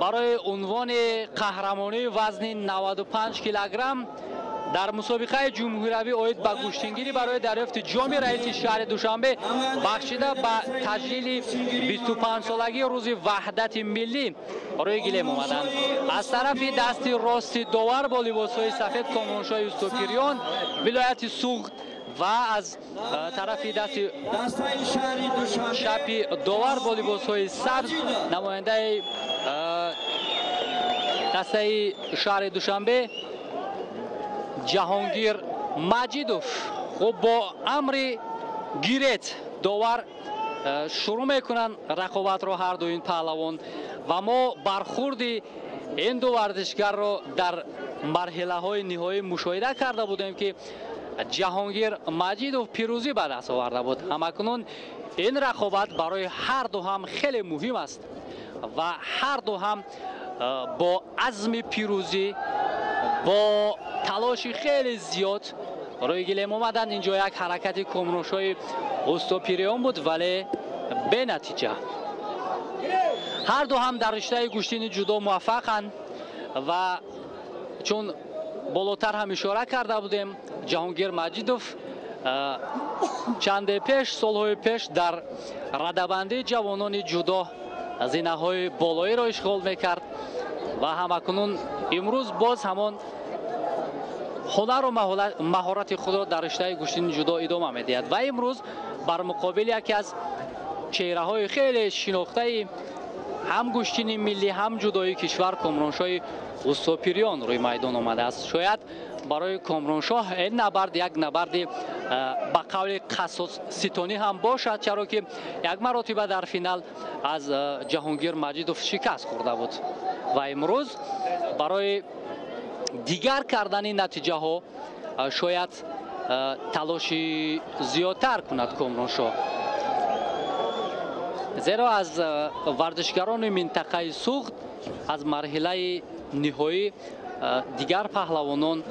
برای عنوان قهرمانی وزن 95 کیلوگرم در مسابقه جمهوری اوید به گشتنگیری برای دریافت جام رئیس شهر دوشنبه بخشیده به تجلیل 25 سالگی روز وحدت ملی روی گلیم آمدند. از طرف دست راست داور با لباس‌های سفید کامرانشاه استوپیریان ولایت سوخت و از طرف دست چپ داور با لباس‌های سبز نماینده دسته شهر دوشنبه جهانگیر مجیدوف و با امر گیرت داور شروع میکنن رقابت رو هر دو این پهلوان و ما برخورد این دو ورزشگر رو در مرحله های نهایی مشاهده کرده بودیم که جهانگیر مجیدوف پیروزی به دست آورده بود. همکنون این رقابت برای هر دو هم خیلی مهم است و هر دو هم با عزم پیروزی با تلاش خیلی زیاد روی گلیم آمدن. اینجا یک حرکت کامرانشاه استوپیریان بود ولی به نتیجه. هر دو هم در رشته گشتین جودو موفقند و چون بالاتر هم اشاره کرده بودیم جهانگیر مجیدوف چند پیش سالهای پیش در رده‌بندی جوانان جودو زینه‌های بالایی را اشغال میکرد و همکنون امروز باز همان هنر و مهارت خود را در رشته گشتین جودو ادامه میدهد و امروز بر مقابل یکی از چهره های خیلی شناخته هم گشتین ملی هم جودوی کشور کامرانشاه استوپیریان روی میدان آمده است. شاید برای کامرانشاه این نبرد یک نبرد به قول قصاص ستانی هم باشد، چرا که یک مرتبه در فینال از جهانگیر مجیدوف شکست خورده بود و امروز برای دیگر کردن نتیجه ها شاید تلاشی زیادتر کند کامرانشاه، زیرا از ورزشگران منطقه سوخت از مرحله نهایی دیگر پهلوانان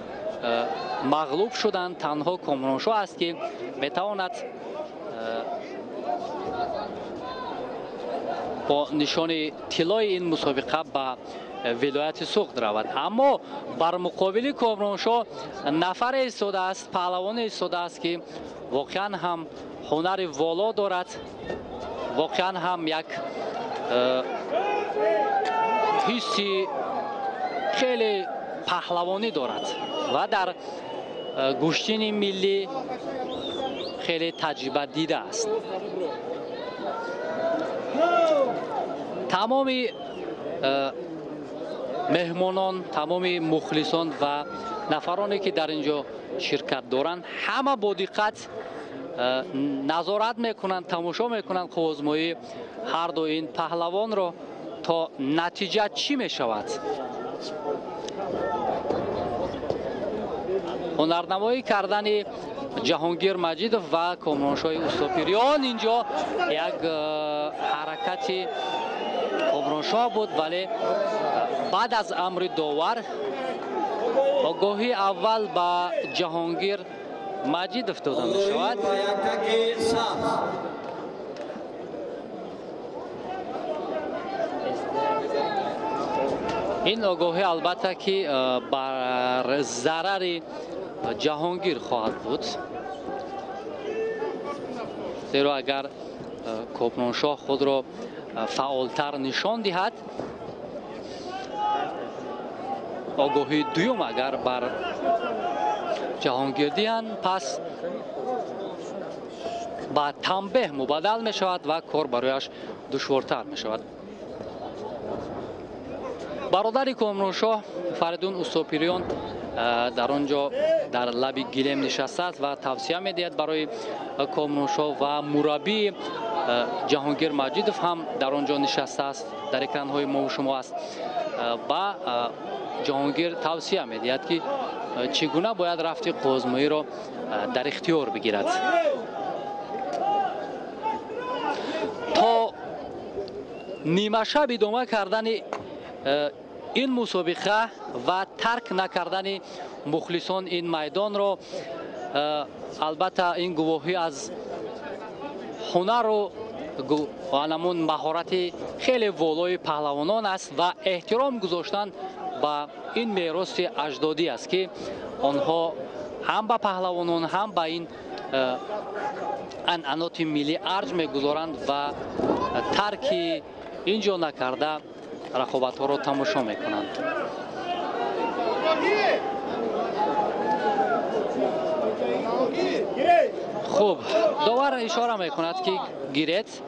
مغلوب شدند. تنها کامرانشاه است که میتواند با نشان طلای این مسابقه به ولایت سوخت رود. اما بر مقابل کامرانشاه نفر ایستاده است، پهلوان ایستاده است که واقعا هم هنر والا دارد، واقعا هم یک حسی خیلی پهلوانی دارد و در گشتین ملی خیلی تجربه دیده است. تمام مهمانان، تمام مخلصان و نفرانی که در اینجا شرکت دارند همه با دقت نظارت میکنند، تماشا میکنند آزمایی هر دو این پهلوان را تا نتیجه چی میشود. هنرنمایی کردن جهانگیر مجیدوف و کامرانشاه استوپیریان اینجا یک حرکت کامرانشاه بود ولی بعد از امر داور آگاهی اول به جهانگیر مجیدوف داده می شود. این آگاهی البته که بر ضرر جهانگیر خواهد بود، زیرا اگر کامرانشاه خود را فعالتر نشان دهد، آگاهی دوم اگر بر جهانگیر دهند پس به تنبیه مبادل می شود و کار برایش دشوارتر می شود. برادر کامرانشاه فریدون استوپیریان در آنجا در لب گلیم نشسته است و توصیه می‌دهد برای کامرانشاه و مربی جهانگیر مجیدوف هم در آنجا نشسته است، در اکران‌های ما و شما است و جهانگیر توصیه می‌دهد که چگونه باید رفت آزمایی را در اختیار بگیرد. تا نیمه شب ادامه کردن این مسابقه و ترک نکردن مخلصان این میدان را البته این گواهی از هنر و همون مهارت خیلی والای پهلوانان است و احترام گذاشتن به این میراث اجدادی است که آنها هم به پهلوانان هم به این عنعنات ملی ارج میگذارند و ترک اینجا نکرده رقابت ها را تماشا میکنند. خوب، داور اشاره میکند که گیرت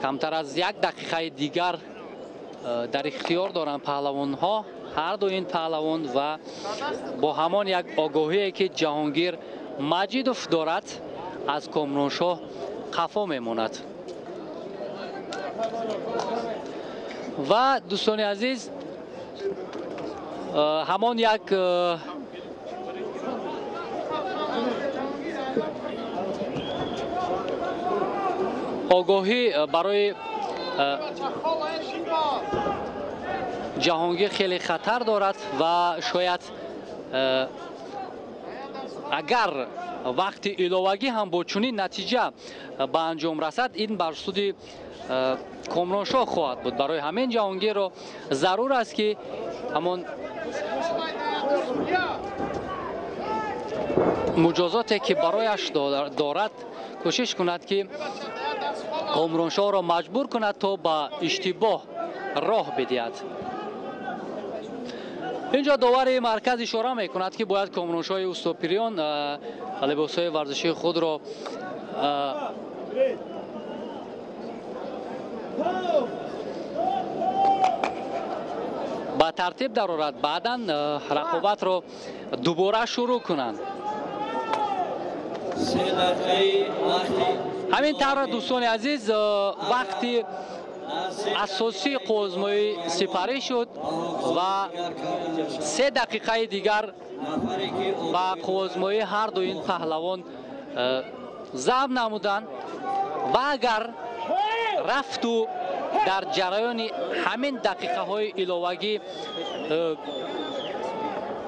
کمتر از 1 دقیقه دیگر در اختیار دارند پهلوان ها، هر دو این پهلوان، و با همان یک آگاهی که جهانگیر مجیدوف دارد از کامرانشاه خفا میماند. و دوستان عزیز، همان یک آگاهی برای جهانگیر خیلی خطر دارد و شاید اگر وقت ایلوگی هم با چنین نتیجه به انجام رسد، این بر سود کامرانشاه خواهد بود. برای همین جهانگیر را ضرور است که همان مجازاتی که برایش دارد کوشش کند که کامرانشاه را مجبور کند تا به اشتباه راه بدهد. اینجا داور مرکز اشاره میکند که باید کامرانشاه اوستوپیریان لباسهای ورزشی خود را با ترتیب درآورد، بعداً رقابت را دوباره شروع کنند. همین طور دوستان عزیز، وقتی اساسی قوزمایی سپری شد و 3 دقیقه دیگر با قوزمایی هر دو این پهلوان ضرب نمودند و اگر رفت و در جریان همین دقیقه های ایلوگی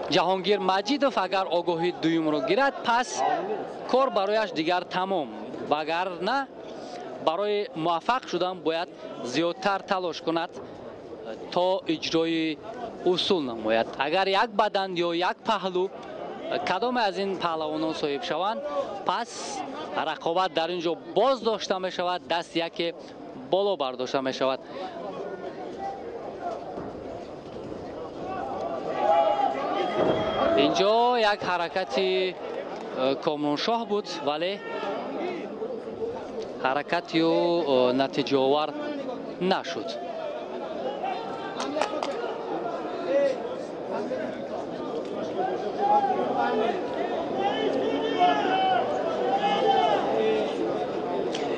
جهانگیر مجیدوف اگر آگاهی دویم رو گیرد، پس کار برایش دیگر تمام، و اگر نه برای موفق شدن باید زیادتر تلاش کند تا اجرای اصول نماید. اگر یک بدن یا یک پهلو کدام از این پهلوانان صاحب شوند، پس رقابت در اینجا باز داشته می شود، دست یکی بالا برداشته می شود. اینجا یک حرکتی کامرانشاه بود ولی حرکتی نتیجه آور نشد.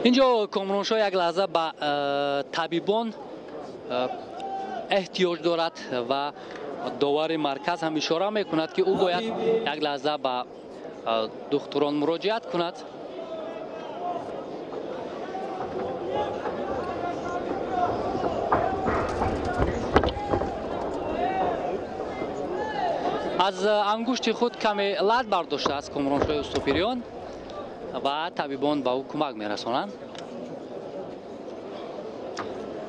اینجا کامرانشاه یک لحظه به طبیبان احتیاج دارد و داور مرکز هم اشاره میکند که او باید یک لحظه به دکتران مراجعت کند. از انگشت خود کمی لط برداشته است کامرانشاه اوستوپیریان و طبیبان به او کمک میرسانند.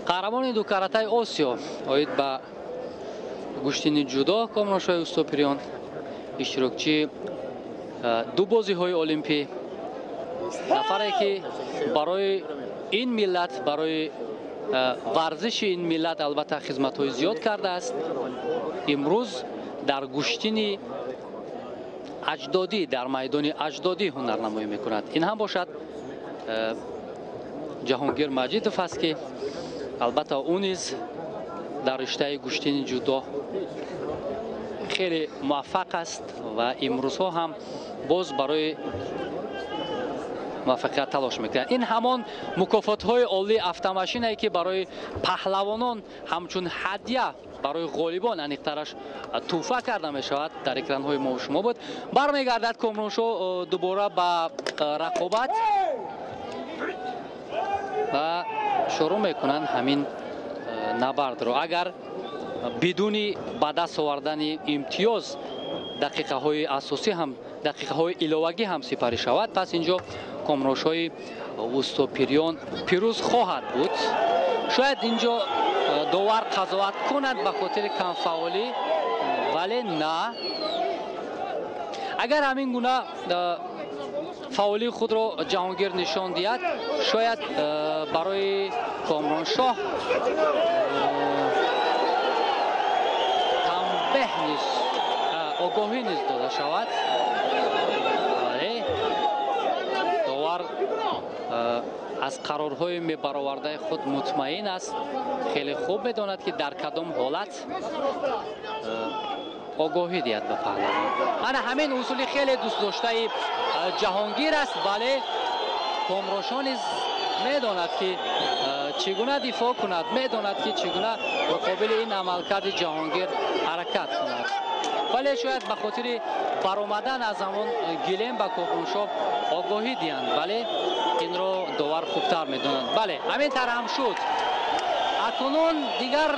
قهرمان دو کاراته آسیا آید به گشتین جودو کامرانشاه اوستوپیریان، اشتراکچی 2 بازی های المپی، نفری که برای این ملت، برای ورزش این ملت البته خدمت های زیاد کرده است. امروز در گشتین اجدادی، در میدان اجدادی هنرنمایی میکند. این هم باشد جهانگیر مجیدوف است که البته اون نیز در رشته گشتین جودو خیلی موفق است و امروزها هم باز برای موفقیت تلاش میکنند. این همان مکافات های عالی автомашینایی که برای پهلوانان همچون هدیه برای غالبان انیقترش توفه کرده می شود در اکران های ما و شما بود. برمیگردد کامرانشاه دوباره به رقابت و شروع میکنند همین نبرد رو. اگر بدون به دست آوردن امتیاز دقیقه های اساسی هم، دقیقه های ایلوگی هم سپری شود، پس اینجا کامروش‌های وستوپیریون پیروز خواهد بود. شاید اینجا داور قضاوت کند به خاطر کمفعالی، ولی نه. اگر همین گونه فعالی خود را جهانگیر نشان دهد، شاید برای کامرانشاه تنبیه نیز آگاهی نیز داده شود. داور از قرارهای میبرآورده خود مطمئن است، خیلی خوب میداند که در کدام حالت آگاهی دهد به پهلوان. انا همین اصولی خیلی دوست داشته جهانگیر است، ولی کامرانشاه نیز میداند که چگونه دفاع کند، میداند که چگونه مقابل این عملکرد جهانگیر حرکت کند. ولی شاید به خاطر برآمدن از همون گیلم به کامرانشاه آگاهی دهند، ولی این را داور خوبتر میدونند. بله همین طرح هم شد. اکنون دیگر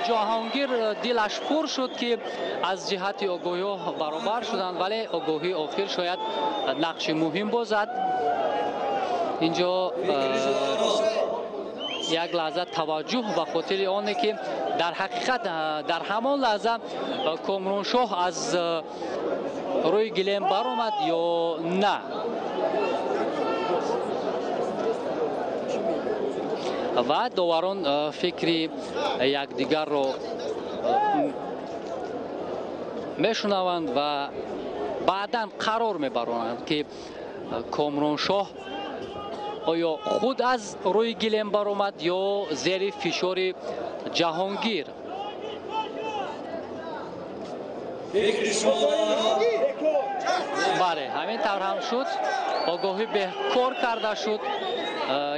جهانگیر دلش پر شد که از جهت آگاهی برابر شدند، ولی آگاهی آخر شاید نقش مهم بازد. اینجا یک لحظه توجه به خاطر آنه که در حقیقت در همان لحظه کامرانشاه از روی گلیم برآمد یا نه. و داوران فکری یکدیگر را میشنوند و بعدا قرار میبرند که کامرانشاه آیا خود از روی گلیم برآمد یا زیر فشار جهانگیر. بله همین طور هم شد. آگاهی به کار کرده شد،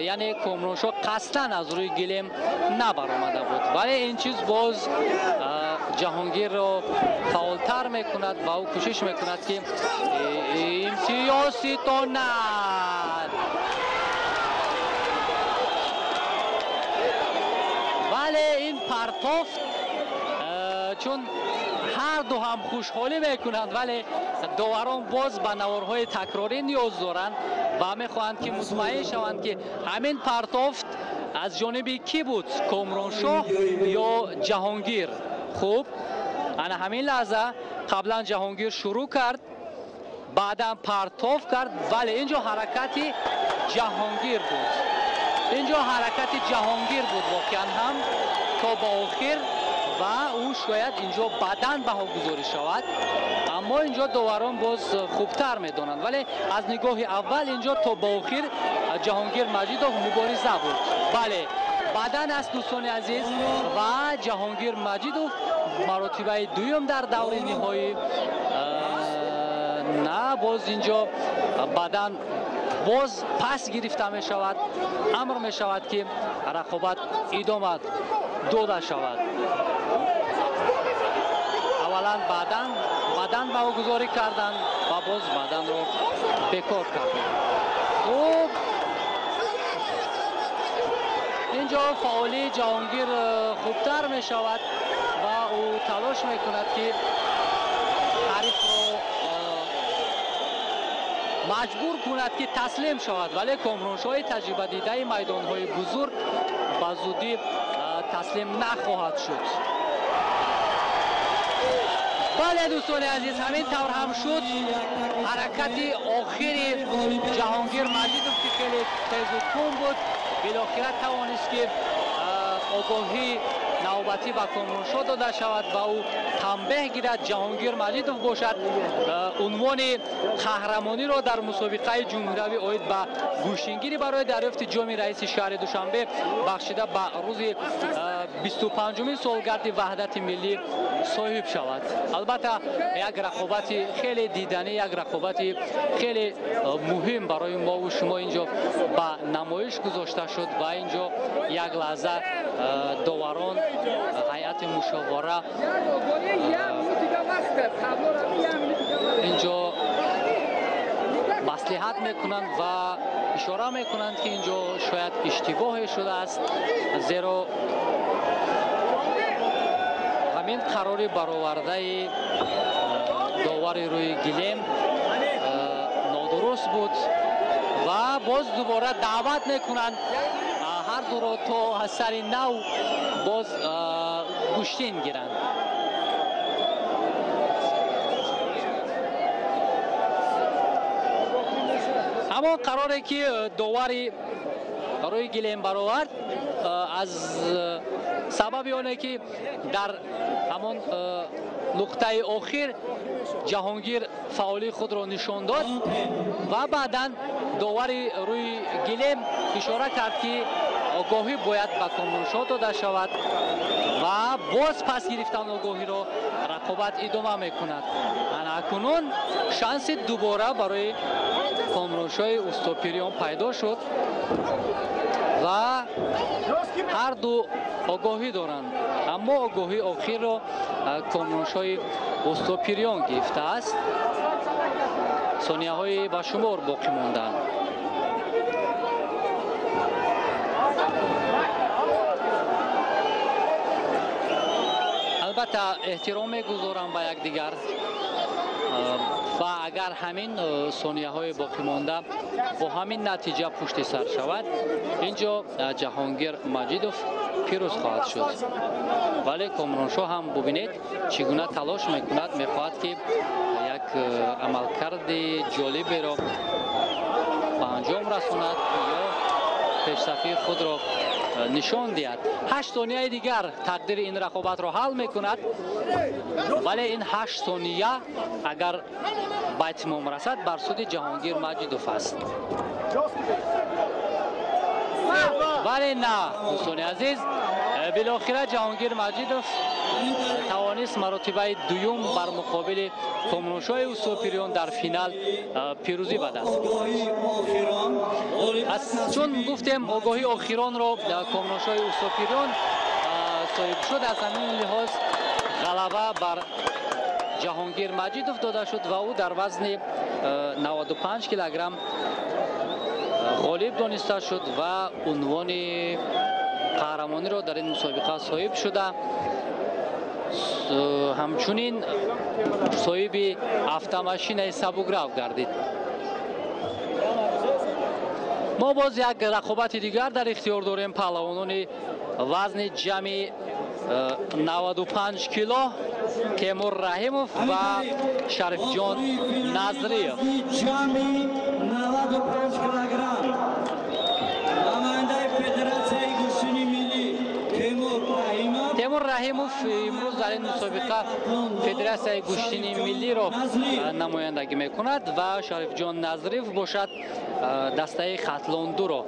یعنی کامرانشاه قصداً از روی گلیم نبرآمده بود، ولی این چیز باز جهانگیر را فعالتر میکند و او کوشش میکند که امتیازی تاند. ولی این پرتاب چون هر دو هم خوشحالی میکنند، ولی داوران باز به نوارهای تکراری نیاز دارند و میخواهند که مطمئن شوند که همین پرتافت از جانب کی بود، کامرانشاه یا جهانگیر. خوب انا همین لحظه قبلا جهانگیر شروع کرد، بعدا پرتاف کرد، ولی اینجا حرکت جهانگیر بود. اینجا حرکت جهانگیر بود واقعا هم تا با آخر و او شاید اینجا بدن بها گذاری شود، اما اینجا داوران باز خوبتر میدانند. ولی از نگاه اول اینجا تا با آخر جهانگیر مجیدوف مبارزه بود. بله بدن است دوستان عزیز و جهانگیر مجیدوف مرتبه دوم در دور نهایی. نه باز اینجا بدن باز پس گرفته می شود، امر می شود که رقابت ادامه داده شود. اولا بدن به او گذاری کردند و باز بدن رو بکار کردند. خوب اینجا فعالی جهانگیر خوبتر می شود و او تلاش می کند که حریف رو مجبور کند که تسلیم شود، ولی کامرانشاه تجربه دیده میدان های بزرگ به زودی تسلیم نخواهد شد. بله دوستان عزیز همین طور هم شد. حرکت آخری جهانگیر مجیدوف که خیلی تیز و تند بود بالاخره توانست که آگاهی نوبتی به کامرانشاه داده شود و او تنبیه گیرد جهانگیر مجیدوف باشد. عنوان قهرمانی را در مسابقه جمهوری اوید به گوشینگیری برای دریافت جام رئیس شهر دوشنبه بخشیده به روز 25مین سالگرد وحدت ملی صاحب شود. البته یک رقابت خیلی دیدنی، یک رقابت خیلی مهم برای ما و شما اینجا به نمایش گذاشته شد و اینجا یک لحظه داوران هیئت مشاوره اینجا مصلحت میکنند و اشاره میکنند که اینجا شاید اشتباهی شده است، زیرا همین قرار برآورده داور روی گلیم نادرست بود و باز دوباره دعوت میکنند هر دو را تا از سر نو باز گوشتین گیرند. اما قراره که داوری روی گلیم برآورد از سبب آنه که در همان نقطه آخر جهانگیر فعالی خود را نشان داد و بعدا داوری روی گلیم اشاره کرد که آگاهی باید به کامرانشاه داده شود و باز پس گرفتن آگاهی را رقابت ادامه میکند. اکنون شانس دوباره برای کامرانشاه استوپیریان پیدا شد و هر دو آگاهی دارند، اما آگاهی آخر را کامرانشاه استوپیریان گرفته است. ثانیه های به شمار باقی ماندند. البته احترام می‌گذارم به یکدیگر و اگر همین ثانیه های باقی مانده با همین نتیجه پشت سر شود، اینجا جهانگیر مجیدوف پیروز خواهد شد. ولی کامرانشاه هم ببینید چگونه تلاش میکند، میخواهد که یک عملکرد جالبی را به انجام رساند یا پیشرفتی خود را نشان دهد. 8 ثانیه دیگر تقدیر این رقابت را حل میکند، ولی این 8 ثانیه اگر به اتمام رسد بر سود جهانگیر مجیدوف است. ولی نه دوستان عزیز، بالاخره جهانگیر مجیدوف توانست مرتبه دوم بر مقابل کامرانشاه استوپیریان در فینال پیروزی به دست بیاورد. چون گفتیم آگاهی آخران را کامرانشاه استوپیریان صاحب شد، از همین لحاظ غلبه بر جهانگیر مجیدوف داده شد و او در وزن 95 کیلوگرم غالب دانسته شد و عنوان قهرمانی را در این مسابقه صاحب شده. همچنین صاحب автомашинаи سبک‌رو گردید. ما باز یک رقابت دیگر در اختیار داریم. پهلوانان وزن جمعی 95 کیلو تیمور رحیموف و شریف جان نظریف. تیمور رحیموف امروز در این مسابقه فدراسیون گوشتین ملی را نمایندگی میکند و شریف جان نظریف باشد دسته خطلاندو را.